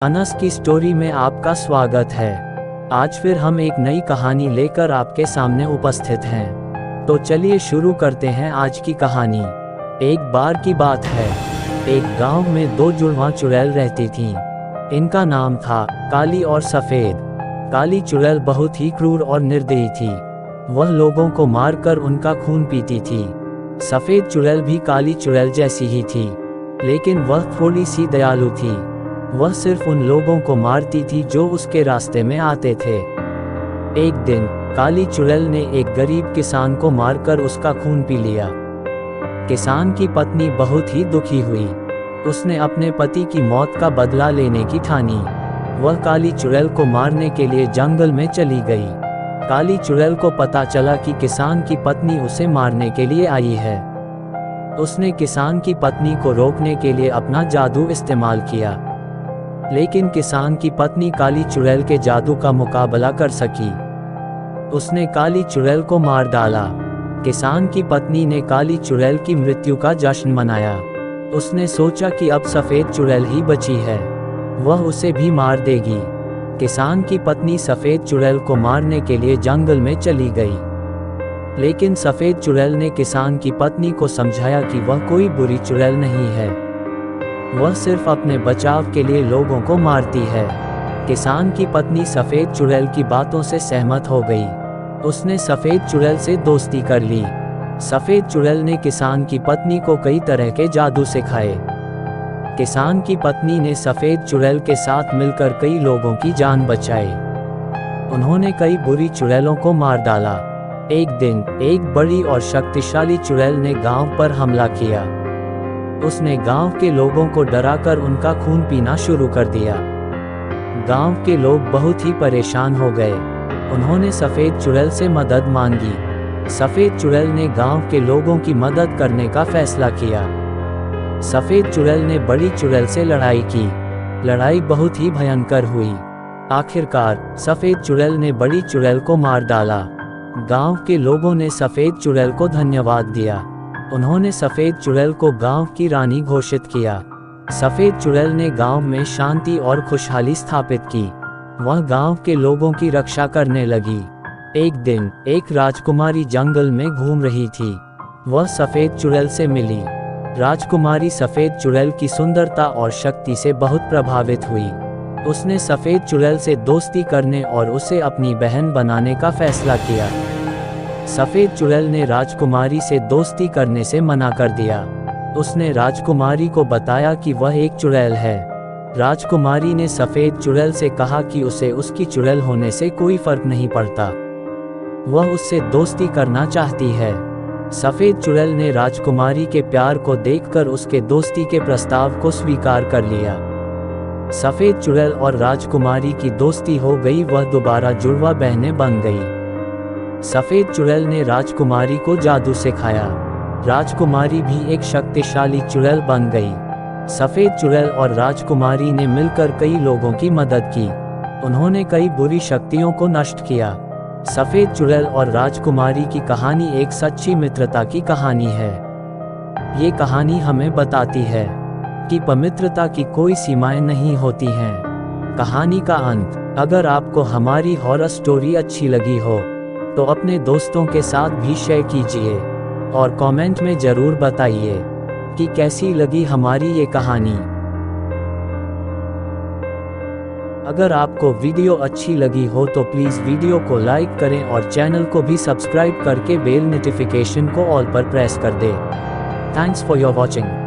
अनस की स्टोरी में आपका स्वागत है। आज फिर हम एक नई कहानी लेकर आपके सामने उपस्थित हैं। तो चलिए शुरू करते हैं आज की कहानी। एक बार की बात है, एक गांव में दो जुड़वा चुड़ैल रहती थीं। इनका नाम था काली और सफ़ेद। काली चुड़ैल बहुत ही क्रूर और निर्दयी थी। वह लोगों को मारकर उनका खून पीती थी। सफ़ेद चुड़ैल भी काली चुड़ैल जैसी ही थी, लेकिन वह थोड़ी सी दयालु थी। वह सिर्फ उन लोगों को मारती थी जो उसके रास्ते में आते थे। एक दिन काली चुड़ैल ने एक गरीब किसान को मारकर उसका खून पी लिया। किसान की पत्नी बहुत ही दुखी हुई। उसने अपने पति की मौत का बदला लेने की ठानी। वह काली चुड़ैल को मारने के लिए जंगल में चली गई। काली चुड़ैल को पता चला कि किसान की पत्नी उसे मारने के लिए आई है। उसने किसान की पत्नी को रोकने के लिए अपना जादू इस्तेमाल किया, लेकिन किसान की पत्नी काली चुड़ैल के जादू का मुकाबला कर सकी। उसने काली चुड़ैल को मार डाला। किसान की पत्नी ने काली चुड़ैल की मृत्यु का जश्न मनाया। उसने सोचा कि अब सफ़ेद चुड़ैल ही बची है, वह उसे भी मार देगी। किसान की पत्नी सफ़ेद चुड़ैल को मारने के लिए जंगल में चली गई, लेकिन सफ़ेद चुड़ैल ने किसान की पत्नी को समझाया कि वह कोई बुरी चुड़ैल नहीं है, वह सिर्फ अपने बचाव के लिए लोगों को मारती है। किसान की पत्नी सफ़ेद चुड़ैल की बातों से सहमत हो गई। उसने सफ़ेद चुड़ैल से दोस्ती कर ली। सफ़ेद चुड़ैल ने किसान की पत्नी को कई तरह के जादू सिखाए। किसान की पत्नी ने सफ़ेद चुड़ैल के साथ मिलकर कई लोगों की जान बचाई। उन्होंने कई बुरी चुड़ैलों को मार डाला। एक दिन एक बड़ी और शक्तिशाली चुड़ैल ने गांव पर हमला किया। उसने गांव के लोगों को डराकर उनका खून पीना शुरू कर दिया। गांव के लोग बहुत ही परेशान हो गए। उन्होंने सफ़ेद चुड़ैल से मदद मांगी। सफ़ेद चुड़ैल ने गांव के लोगों की मदद करने का फैसला किया। सफ़ेद चुड़ैल ने बड़ी चुड़ैल से लड़ाई की। लड़ाई बहुत ही भयंकर हुई। आखिरकार सफ़ेद चुड़ैल ने बड़ी चुड़ैल को मार डाला। गांव के लोगों ने सफ़ेद चुड़ैल को धन्यवाद दिया। उन्होंने सफ़ेद चुड़ैल को गांव की रानी घोषित किया। सफ़ेद चुड़ैल ने गांव में शांति और खुशहाली स्थापित की। वह गांव के लोगों की रक्षा करने लगी। एक दिन एक राजकुमारी जंगल में घूम रही थी। वह सफ़ेद चुड़ैल से मिली। राजकुमारी सफ़ेद चुड़ैल की सुंदरता और शक्ति से बहुत प्रभावित हुई। उसने सफ़ेद चुड़ैल से दोस्ती करने और उसे अपनी बहन बनाने का फैसला किया। सफ़ेद चुड़ैल ने राजकुमारी से दोस्ती करने से मना कर दिया। उसने राजकुमारी को बताया कि वह एक चुड़ैल है। राजकुमारी ने सफ़ेद चुड़ैल से कहा कि उसे उसकी चुड़ैल होने से कोई फर्क नहीं पड़ता, वह उससे दोस्ती करना चाहती है। सफ़ेद चुड़ैल ने राजकुमारी के प्यार को देखकर उसके दोस्ती के प्रस्ताव को स्वीकार कर लिया। सफ़ेद चुड़ैल और राजकुमारी की दोस्ती हो गई। वह दोबारा जुड़वा बहनें बन गई। सफ़ेद चुड़ैल ने राजकुमारी को जादू सिखाया। राजकुमारी भी एक शक्तिशाली चुड़ैल बन गई। सफ़ेद चुड़ैल और राजकुमारी ने मिलकर कई लोगों की मदद की। उन्होंने कई बुरी शक्तियों को नष्ट किया। सफ़ेद चुड़ैल और राजकुमारी की कहानी एक सच्ची मित्रता की कहानी है। ये कहानी हमें बताती है कि पवित्रता की कोई सीमाएं नहीं होती हैं। कहानी का अंत। अगर आपको हमारी हॉरर स्टोरी अच्छी लगी हो तो अपने दोस्तों के साथ भी शेयर कीजिए और कमेंट में ज़रूर बताइए कि कैसी लगी हमारी ये कहानी। अगर आपको वीडियो अच्छी लगी हो तो प्लीज़ वीडियो को लाइक करें और चैनल को भी सब्सक्राइब करके बेल नोटिफिकेशन को ऑल पर प्रेस कर दें। Thanks for your watching.